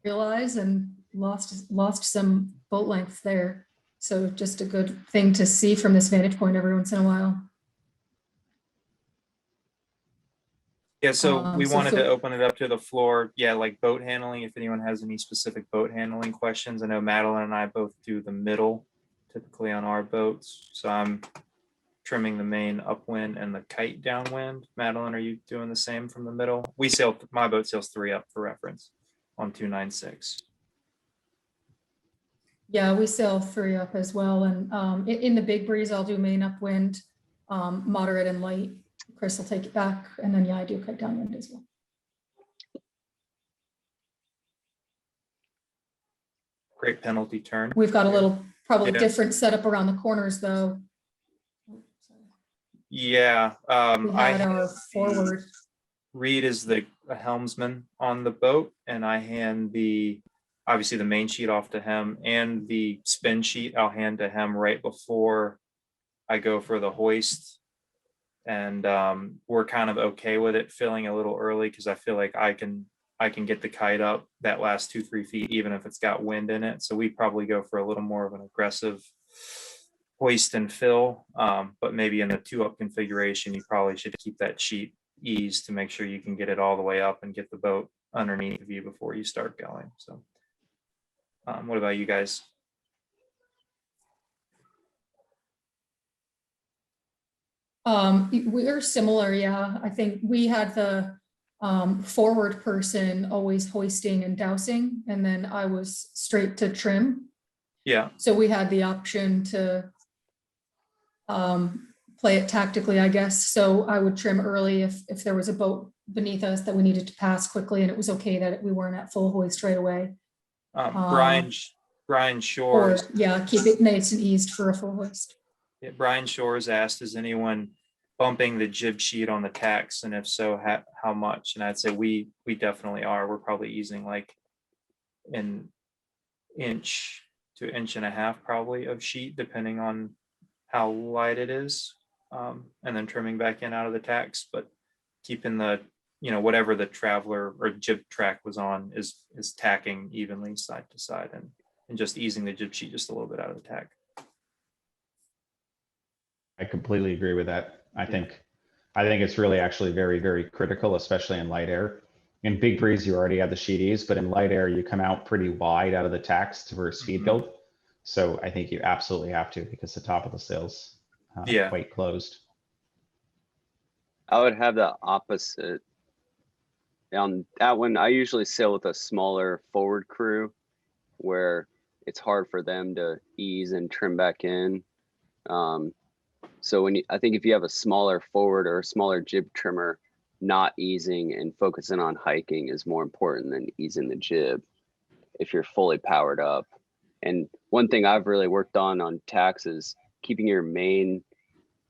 realize, and lost some boat length there. So just a good thing to see from this vantage point every once in a while. Yeah, so we wanted so to open it up to the floor. Yeah, like boat handling, if anyone has any specific boat handling questions. I know Madeline and I both do the middle typically on our boats. So I'm trimming the main upwind and the kite downwind. Madeline, are you doing the same from the middle? My boat sails 3 up for reference on 296. Yeah, we sail 3 up as well. And in the big breeze, I'll do main upwind, moderate and light. Chris will take it back. And then, yeah, I do kite downwind as well. Great penalty turn. We've got a little probably Yeah. different setup around the corners though. Yeah. We had our forward. Reed is the helmsman on the boat, and I hand obviously the main sheet off to him, and the spin sheet I'll hand to him right before I go for the hoist. And we're kind of okay with it filling a little early because I feel like I can get the kite up that last 2-3 feet, even if it's got wind in it. So we probably go for a little more of an aggressive hoist and fill, but maybe in a 2-up configuration, you probably should keep that sheet eased to make sure you can get it all the way up and get the boat underneath of you before you start going. So what about you guys? We're similar, yeah. I think we had the forward person always hoisting and dousing, and then I was straight to trim. Yeah. So we had the option to play it tactically, I guess. So I would trim early if there was a boat beneath us that we needed to pass quickly, and it was okay that we weren't at full hoist right away. Brian Shores. Or, yeah, keep it nice and eased for a full hoist. Yeah, Brian Shores asked, is anyone bumping the jib sheet on the tacks? And if so, how much? And I'd say we definitely are. We're probably easing like an inch to 1.5 inches probably of sheet, depending on how light it is. And then trimming back in out of the tacks, but keeping the, whatever the traveler or jib track was on is tacking evenly side to side, and just easing the jib sheet just a little bit out of the tack. I completely agree with that. I think it's really actually very, very critical, especially in light air, in big breeze, you already have the sheet ease, but in light air, you come out pretty wide out of the tacks for a speed build. So I think you absolutely have to, because the top of the sail's Yeah. quite closed. I would have the opposite. On that one, I usually sail with a smaller forward crew where it's hard for them to ease and trim back in. So I think if you have a smaller forward or a smaller jib trimmer, not easing and focusing on hiking is more important than easing the jib if you're fully powered up. And one thing I've really worked on tacks is keeping your main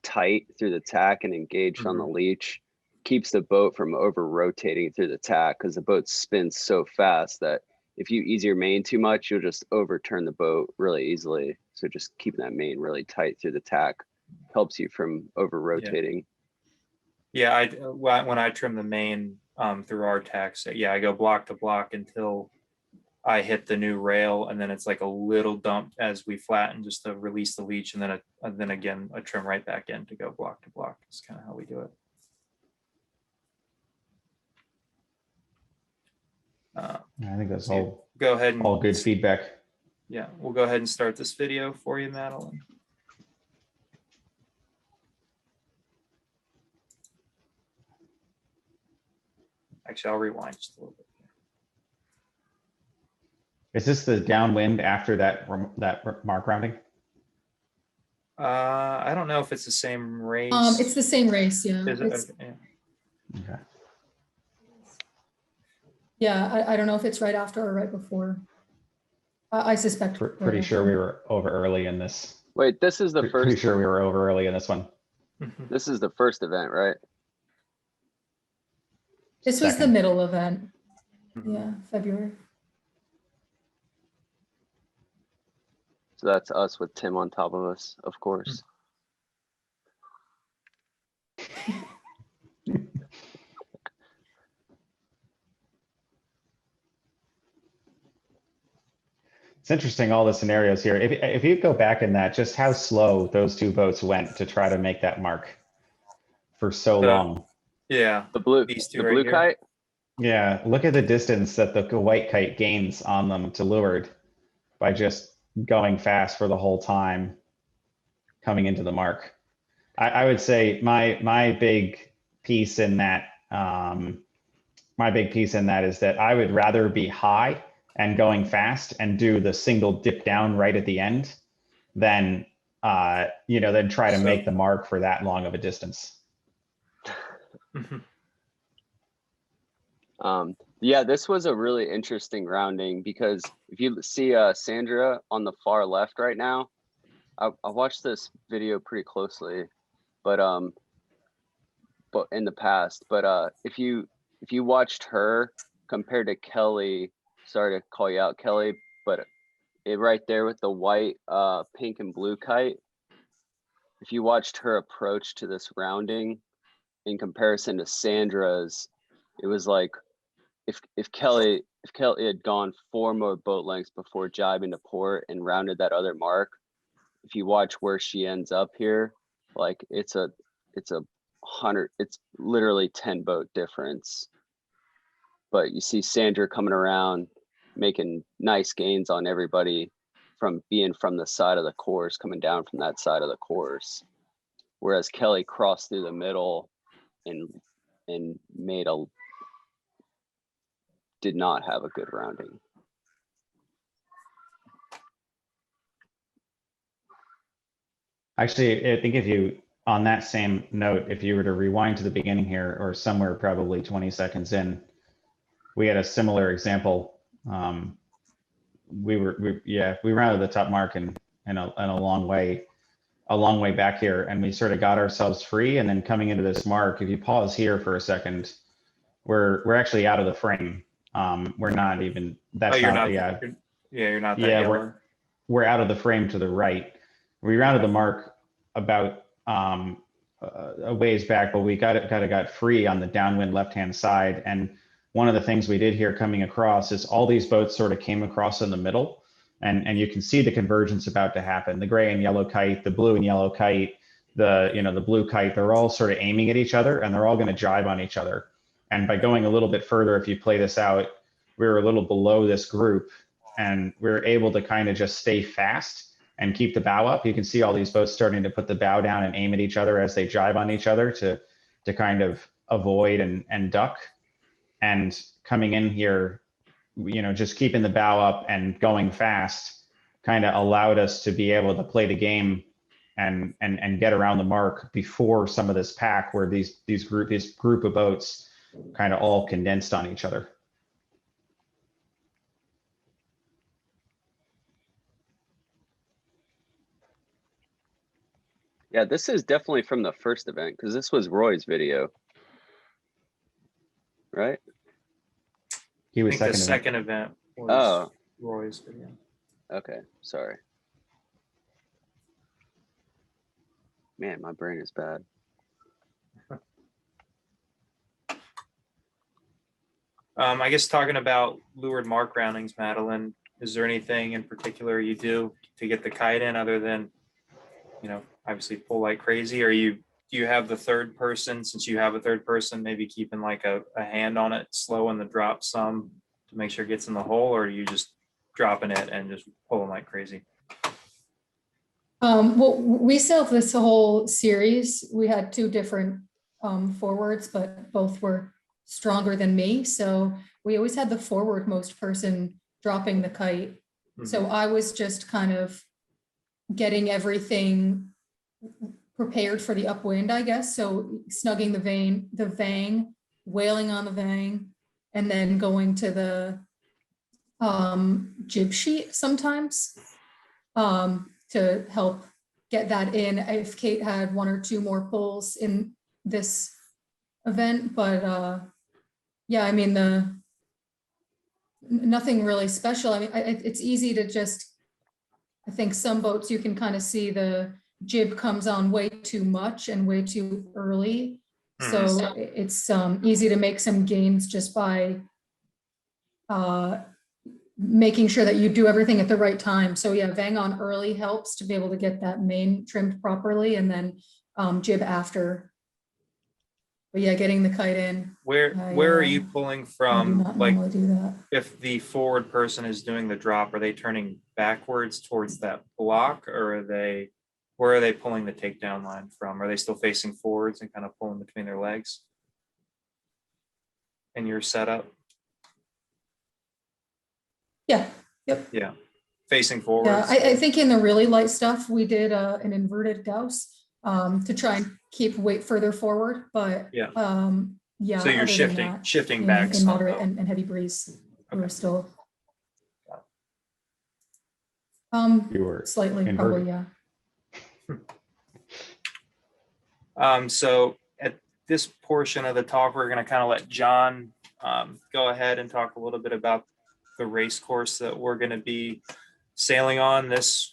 tight through the tack and engaged on the leech. Keeps the boat from over rotating through the tack, because the boat spins so fast that if you ease your main too much, you'll just overturn the boat really easily. So just keeping that main really tight through the tack helps you from over rotating. Yeah, when I trim the main through our tacks, yeah, I go block to block until I hit the new rail, and then it's like a little dump as we flatten just to release the leech, and then again a trim right back in to go block to block. It's kind of how we do it. I think that's So go ahead and all good feedback. Yeah, we'll go ahead and start this video for you, Madeline. Actually, I'll rewind just a little bit. Is this the downwind after that mark rounding? I don't know if it's the same race. It's the same race, yeah. Is it? Okay, yeah. Okay. Yeah, I don't know if it's right after or right before. I suspect. Pretty sure we were over early in this. Wait, this is the first. Pretty sure we were over early in this one. This is the first event, right? This was the Second. middle event. Yeah, February. So that's us with Tim on top of us, of course. It's interesting, all the scenarios here. If you go back in that, just how slow those two boats went to try to make that mark for so long. Yeah. The blue These two right here. kite. Yeah, look at the distance that the white kite gains on them to leeward by just going fast for the whole time coming into the mark. I would say my big piece in that is that I would rather be high and going fast and do the single dip down right at the end than than try to make the mark for that long of a distance. Yeah, this was a really interesting rounding, because if you see Sandra on the far left right now, I watched this video pretty closely, but in the past, but if you watched her compared to Kelly, sorry to call you out, Kelly, but it right there with the white, pink and blue kite, if you watched her approach to this rounding in comparison to Sandra's, it was like, if Kelly had gone 4 more boat lengths before jibing to port and rounded that other mark, if you watch where she ends up here, like it's literally 10 boat difference. But you see Sandra coming around, making nice gains on everybody from being from the side of the course, coming down from that side of the course. Whereas Kelly crossed through the middle and did not have a good rounding. Actually, I think on that same note, if you were to rewind to the beginning here, or somewhere probably 20 seconds in, we had a similar example. We rounded the top mark in a long way back here, and we sort of got ourselves free. And then coming into this mark, if you pause here for a second, we're actually out of the frame. We're not even. That's you're not. not. You're not. That Yeah, yellow. we're out of the frame to the right. We rounded the mark about a ways back, but we got free on the downwind left-hand side. And one of the things we did here coming across is all these boats sort of came across in the middle, and you can see the convergence about to happen. The gray and yellow kite, the blue and yellow kite, the blue kite, they're all sort of aiming at each other, and they're all going to jibe on each other. And by going a little bit further, if you play this out, we were a little below this group, and we were able to kind of just stay fast and keep the bow up. You can see all these boats starting to put the bow down and aim at each other as they jibe on each other to kind of avoid and duck. And coming in here, just keeping the bow up and going fast kind of allowed us to be able to play the game and get around the mark before some of this pack where this group of boats kind of all condensed on each other. Yeah, this is definitely from the first event because this was Roy's video, right? He I was think the second. second event was Oh, Roy's video. okay. Sorry. Man, my brain is bad. I guess talking about leeward mark roundings, Madeline, is there anything in particular you do to get the kite in other than, obviously pull like crazy? Or do you have the third person, since you have a third person, maybe keeping like a hand on it, slowing the drop some to make sure it gets in the hole? Or are you just dropping it and just pulling like crazy? Well, we sailed this whole series. We had two different forwards, but both were stronger than me. So we always had the forwardmost person dropping the kite. So I was just kind of getting everything prepared for the upwind, I guess. So snugging the vang, whaling on the vang, and then going to the jib sheet sometimes to help get that in if Kate had one or two more pulls in this event. But yeah, I mean, nothing really special. I mean, it's easy to just, I think some boats you can kind of see the jib comes on way too much and way too early. So it's easy to make some gains just by making sure that you do everything at the right time. So yeah, vang on early helps to be able to get that main trimmed properly, and then jib after. But yeah, getting the kite in. Where are you pulling I do from? not Like, normally do that. if the forward person is doing the drop, are they turning backwards towards that block, or where are they pulling the takedown line from? Are they still facing forwards and kind of pulling between their legs in your setup? Yeah, yep. Yeah, facing Yeah, forwards. I think in the really light stuff, we did an inverted Gauss to try and keep weight further forward, but Yeah. yeah. So you're other than shifting that, back in some, moderate though. and heavy breeze, we're Okay. still You were slightly, probably, yeah. So at this portion of the talk, we're going to kind of let John go ahead and talk a little bit about the race course that we're going to be sailing on this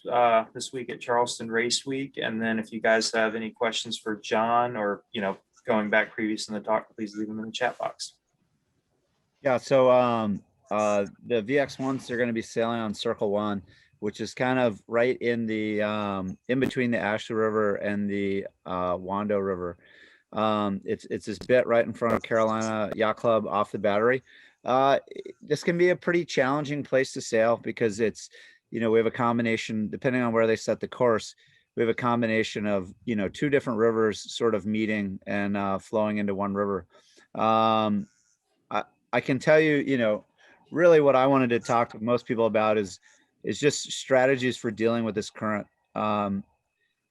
week at Charleston Race Week. And then if you guys have any questions for John, or going back previous in the talk, please leave them in the chat box. Yeah, so the VX1s are going to be sailing on Circle 1, which is kind of right in the in between the Ashley River and the Wando River. It's this bit right in front of Carolina Yacht Club off the Battery. This can be a pretty challenging place to sail because it's, we have a combination, depending on where they set the course, we have a combination of, two different rivers sort of meeting and flowing into one river. I can tell you, really what I wanted to talk to most people about is just strategies for dealing with this current.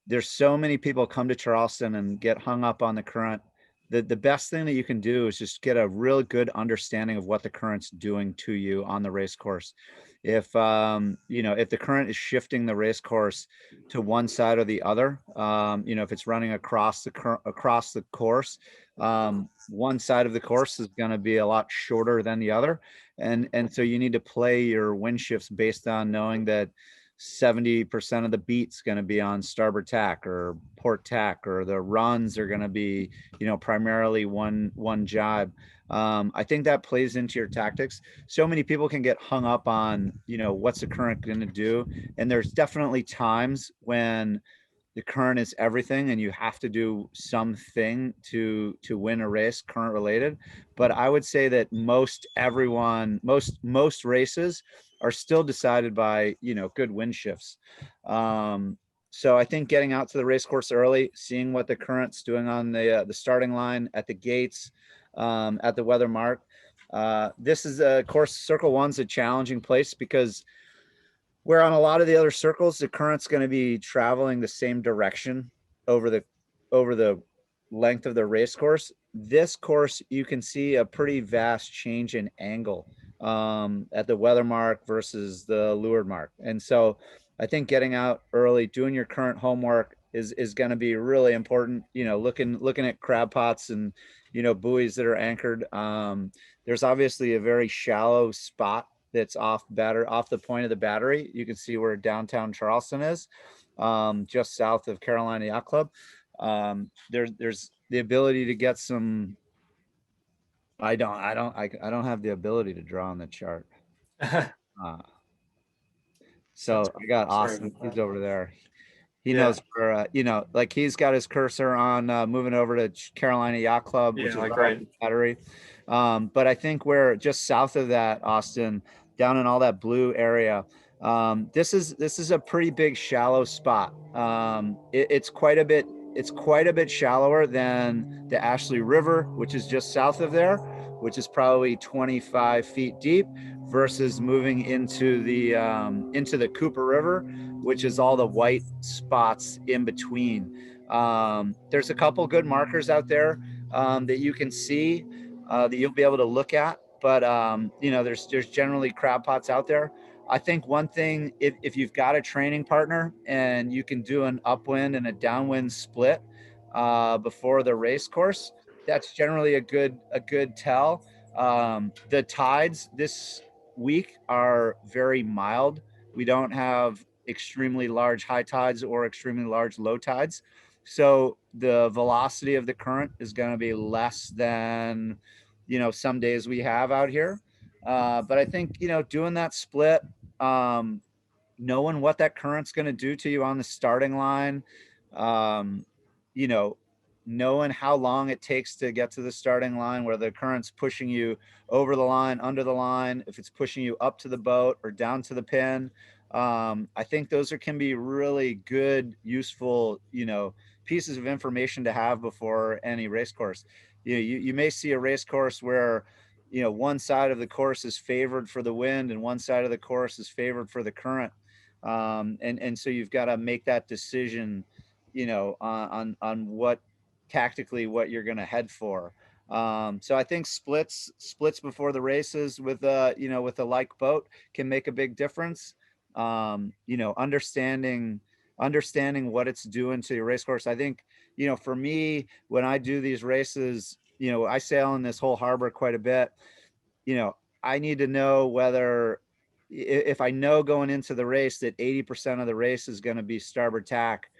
There's so many people come to Charleston and get hung up on the current. The best thing that you can do is just get a real good understanding of what the current's doing to you on the race course. If if the current is shifting the race course to one side or the other, if it's running across the course, one side of the course is going to be a lot shorter than the other, and so you need to play your wind shifts based on knowing that 70% of the beat's going to be on starboard tack or port tack, or the runs are going to be, primarily one jibe. I think that plays into your tactics. So many people can get hung up on, what's the current going to do. And there's definitely times when, the current is everything, and you have to do something to win a race current related. But I would say that most races are still decided by, good wind shifts. So I think getting out to the race course early, seeing what the current's doing on the starting line, at the gates, at the weather mark. This is of course, circle one's a challenging place because where on a lot of the other circles, the current's going to be traveling the same direction over the length of the race course. This course, you can see a pretty vast change in angle at the weather mark versus the leeward mark. And so I think getting out early, doing your current homework is going to be really important. Looking at crab pots and, buoys that are anchored. There's obviously a very shallow spot that's off the point of the battery. You can see where downtown Charleston is, just south of Carolina Yacht Club. There's the ability to get some. I don't have the ability to draw on the chart. So I got Austin. He's over there. He knows where, like he's got his cursor on moving over to Carolina Yacht Club, which is right the battery. But I think we're just south of that, Austin, down in all that blue area. This is a pretty big shallow spot. It's quite a bit shallower than the Ashley River, which is just south of there, which is probably 25 feet deep, versus moving into the Cooper River, which is all the white spots in between. There's a couple good markers out there that you can see that you'll be able to look at, but there's generally crab pots out there. I think one thing, if you've got a training partner and you can do an upwind and a downwind split before the race course, that's generally a good tell. The tides this week are very mild. We don't have extremely large high tides or extremely large low tides. So the velocity of the current is going to be less than, some days we have out here. But I think, doing that split, knowing what that current's going to do to you on the starting line, knowing how long it takes to get to the starting line, where the current's pushing you over the line, under the line, if it's pushing you up to the boat or down to the pin. I think those can be really good, useful, pieces of information to have before any race course. You may see a race course where, one side of the course is favored for the wind and one side of the course is favored for the current. And so you've got to make that decision, on what tactically what you're going to head for. So I think splits before the races with with a like boat can make a big difference. Understanding what it's doing to your race course. I think, for me, when I do these races, I sail in this whole harbor quite a bit. I need to know whether, if I know going into the race that 80% of the race is going to be starboard tack,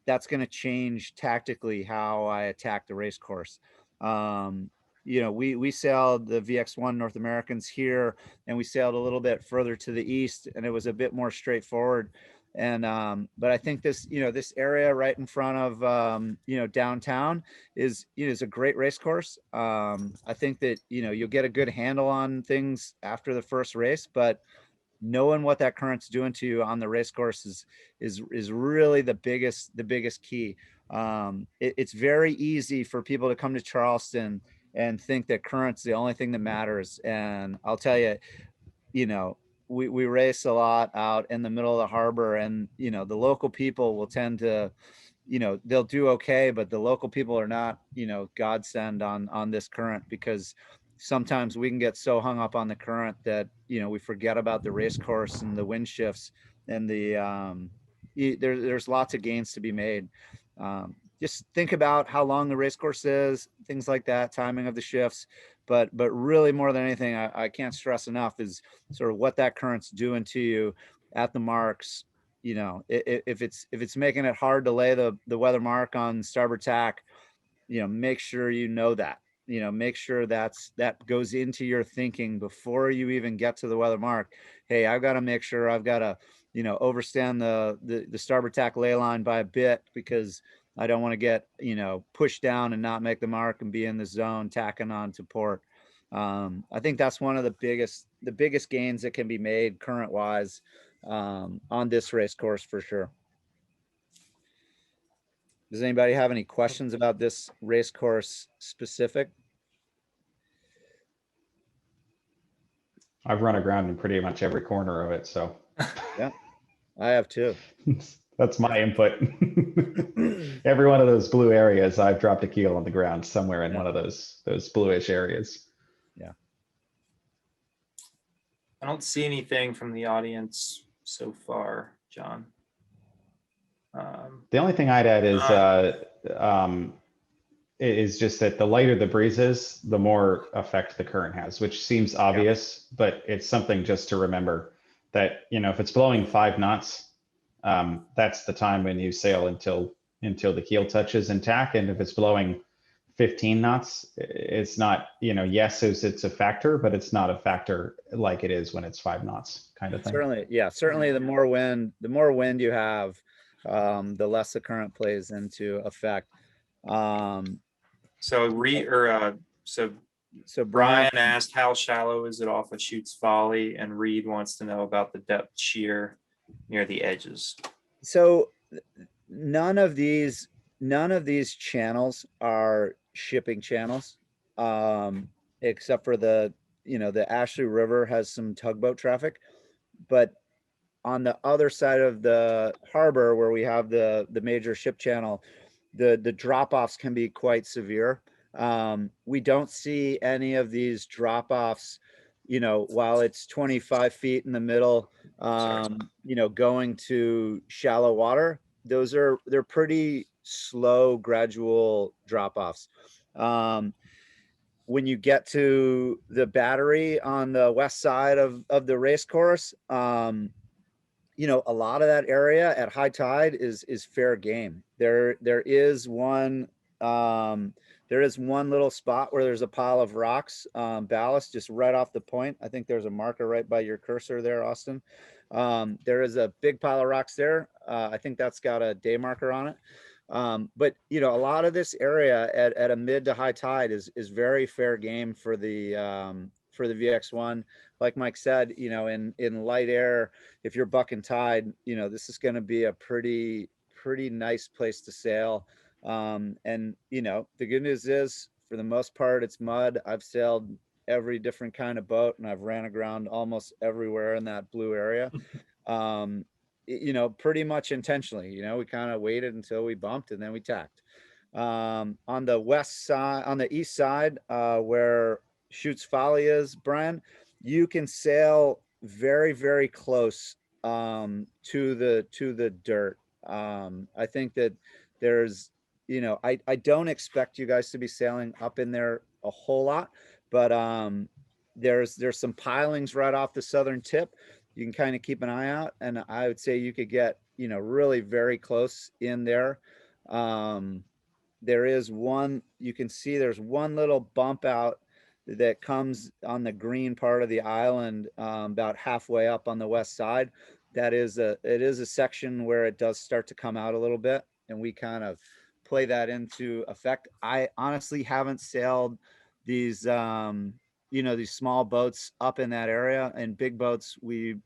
that's going to change tactically how I attack the race course. We sailed the VX1 North Americans here, and we sailed a little bit further to the east, and it was a bit more straightforward. And but I think this area right in front of downtown is a great race course. I think that you'll get a good handle on things after the first race, but knowing what that current's doing to you on the race course is really the biggest key. It's very easy for people to come to Charleston and think that current's the only thing that matters. And I'll tell you, we race a lot out in the middle of the harbor, and the local people will tend to, they'll do okay, but the local people are not, godsend on this current, because sometimes we can get so hung up on the current that we forget about the race course and the wind shifts, and there's lots of gains to be made. Just think about how long the race course is, things like that, timing of the shifts, but really more than anything, I can't stress enough is sort of what that current's doing to you at the marks. If it's making it hard to lay the weather mark on starboard tack, make sure that. Make sure that goes into your thinking before you even get to the weather mark. Hey, I've got to make sure I've got overstand the starboard tack ley line by a bit, because I don't want to get, pushed down and not make the mark and be in the zone tacking on to port. I think that's one of the biggest gains that can be made current wise on this race course for sure. Does anybody have any questions about this race course specific? I've run aground in pretty much every corner of it, so Yeah, I have too. that's my input. Every one of those blue areas, I've dropped a keel on the ground somewhere in Yeah. one of those bluish areas. I don't see anything from the audience so far, John. The only thing I'd add is just that the lighter the breeze is, the more effect the current has, which seems obvious, but it's something just to remember that, if it's blowing 5 knots, that's the time when you sail until the keel touches and tack. And if it's blowing 15 knots, it's not, yes, it's a factor, but it's not a factor like it is when it's 5 knots kind of thing. Certainly the more wind you have, the less the current plays into effect. So Brian asked, how shallow is it off of Chutes Folly? And Reed wants to know about the depth shear near the edges. So none of these channels are shipping channels, except for the Ashley River has some tugboat traffic, but on the other side of the harbor where we have the major ship channel, the drop-offs can be quite severe. We don't see any of these drop-offs, while it's 25 feet in the middle, going to shallow water. They're pretty slow, gradual drop-offs. When you get to the battery on the west side of the race course, a lot of that area at high tide is fair game. There is one little spot where there's a pile of rocks, ballast just right off the point. I think there's a marker right by your cursor there, Austin. There is a big pile of rocks there. I think that's got a day marker on it. But a lot of this area at a mid to high tide is very fair game for the VX1. Like Mike said, in light air, if you're bucking tide, this is going to be a pretty nice place to sail. And the good news is, for the most part, it's mud. I've sailed every different kind of boat, and I've ran aground almost everywhere in that blue area. Pretty much intentionally. We kind of waited until we bumped and then we tacked. On the west side, on the east side, where Chutes Folly is, Brian, you can sail very, very close to the dirt. I think that there's, I don't expect you guys to be sailing up in there a whole lot, but there's some pilings right off the southern tip. You can kind of keep an eye out, and I would say you could get, really very close in there. There is one, you can see there's one little bump out that comes on the green part of the island, about halfway up on the west side. It is a section where it does start to come out a little bit, and we kind of play that into effect. I honestly haven't sailed these small boats up in that area, and big boats, we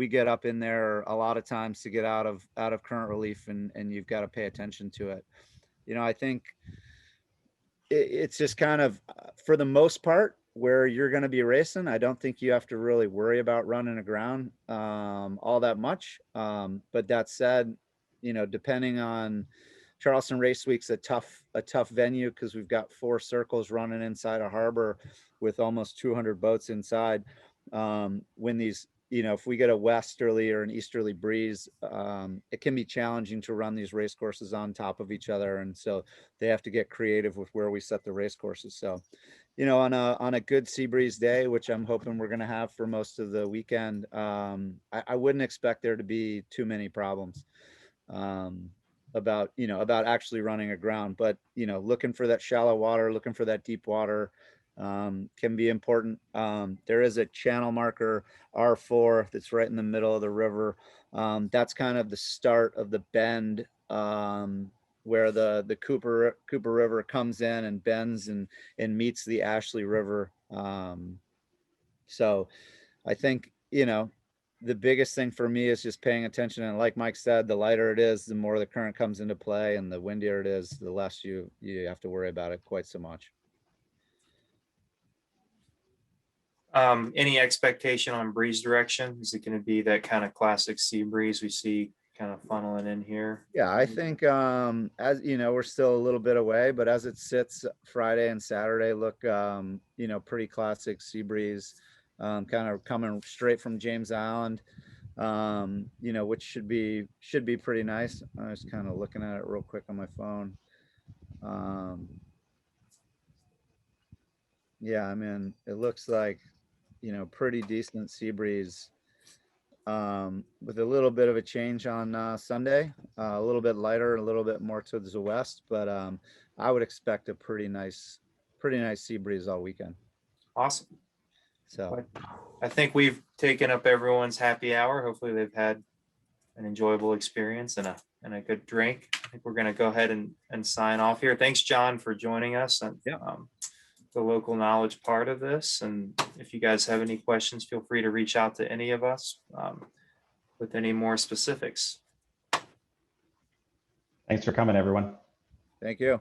get up in there a lot of times to get out of current relief, and you've got to pay attention to it. I think it's just kind of, for the most part, where you're going to be racing, I don't think you have to really worry about running aground all that much. But that said, depending on, Charleston Race Week's a tough venue, because we've got 4 circles running inside a harbor with almost 200 boats inside. When these, if we get a westerly or an easterly breeze, it can be challenging to run these race courses on top of each other, and so they have to get creative with where we set the race courses. So, on a good sea breeze day, which I'm hoping we're going to have for most of the weekend, I wouldn't expect there to be too many problems about actually running aground. But looking for that shallow water, looking for that deep water, can be important. There is a channel marker R4 that's right in the middle of the river. That's kind of the start of the bend, where the Cooper River comes in and bends and meets the Ashley River. So I think, the biggest thing for me is just paying attention. And like Mike said, the lighter it is, the more the current comes into play, and the windier it is, the less you have to worry about it quite so much. Any expectation on breeze direction? Is it going to be that kind of classic sea breeze we see kind of funneling in here? Yeah, I think as we're still a little bit away, but as it sits Friday and Saturday look pretty classic sea breeze, kind of coming straight from James Island, which should be pretty nice. I was kind of looking at it real quick on my phone. Yeah, I mean, it looks like pretty decent sea breeze, with a little bit of a change on Sunday, a little bit lighter, a little bit more towards the west, but I would expect a pretty nice sea breeze all weekend. Awesome. So I think we've taken up everyone's happy hour. Hopefully they've had an enjoyable experience and a good drink. I think we're going to go ahead and sign off here. Thanks, John, for joining us on the local knowledge part of this. And if you guys have any questions, feel free to reach out to any of us with any more specifics. Thanks for coming, everyone. thank you.